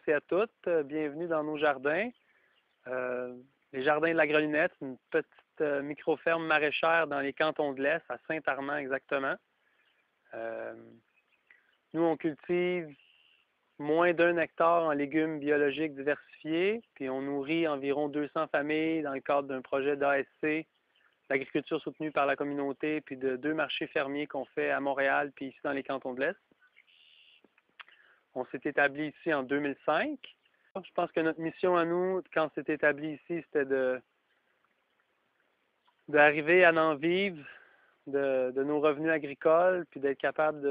et à toutes. Bienvenue dans nos jardins. Les jardins de la Grelinette, une petite micro-ferme maraîchère dans les cantons de l'Est, à Saint-Armand exactement. Nous, on cultive moins d'1 hectare en légumes biologiques diversifiés, puis on nourrit environ 200 familles dans le cadre d'un projet d'ASC, d'agriculture soutenue par la communauté, puis de 2 marchés fermiers qu'on fait à Montréal, puis ici dans les cantons de l'Est. On s'est établi ici en 2005. Je pense que notre mission à nous, quand on s'est établi ici, c'était d'arriver à en vivre de nos revenus agricoles, puis d'être capable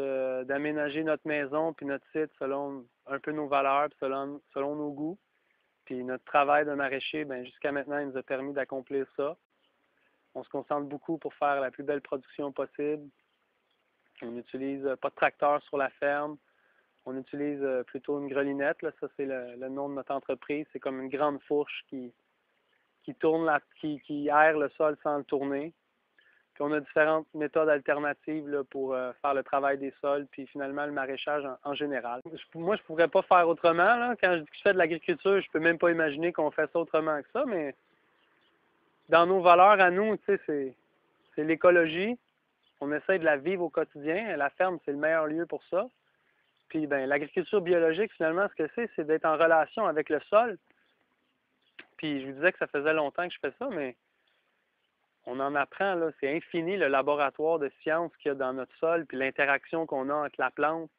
d'aménager notre maison puis notre site selon un peu nos valeurs, puis selon nos goûts. Puis notre travail de maraîcher, bien, jusqu'à maintenant, il nous a permis d'accomplir ça. On se concentre beaucoup pour faire la plus belle production possible. On n'utilise pas de tracteur sur la ferme. On utilise plutôt une grelinette. Là. Ça, c'est le nom de notre entreprise. C'est comme une grande fourche qui tourne, qui aère le sol sans le tourner. Puis on a différentes méthodes alternatives là, pour faire le travail des sols, puis finalement le maraîchage en général. Moi, je ne pourrais pas faire autrement. Là. Quand je dis que je fais de l'agriculture, je ne peux même pas imaginer qu'on fait ça autrement que ça, mais dans nos valeurs à nous, tu sais, c'est l'écologie. On essaie de la vivre au quotidien. La ferme, c'est le meilleur lieu pour ça. Puis ben, l'agriculture biologique, finalement, ce que c'est d'être en relation avec le sol. Puis je vous disais que ça faisait longtemps que je fais ça, mais on en apprend, là, c'est infini le laboratoire de sciences qu'il y a dans notre sol, puis l'interaction qu'on a entre la plante,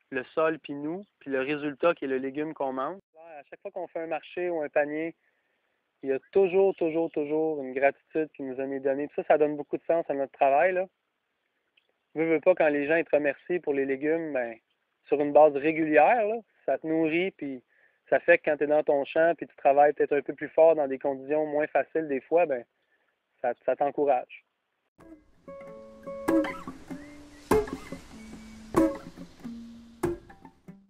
le sol, puis nous, puis le résultat qui est le légume qu'on mange. À chaque fois qu'on fait un marché ou un panier, il y a toujours une gratitude qui nous est donnée. Puis ça donne beaucoup de sens à notre travail, là. Veux pas, quand les gens ils te remercient pour les légumes, ben, sur une base régulière, là, ça te nourrit, puis ça fait que quand tu es dans ton champ, puis tu travailles peut-être un peu plus fort dans des conditions moins faciles des fois, ben, ça t'encourage.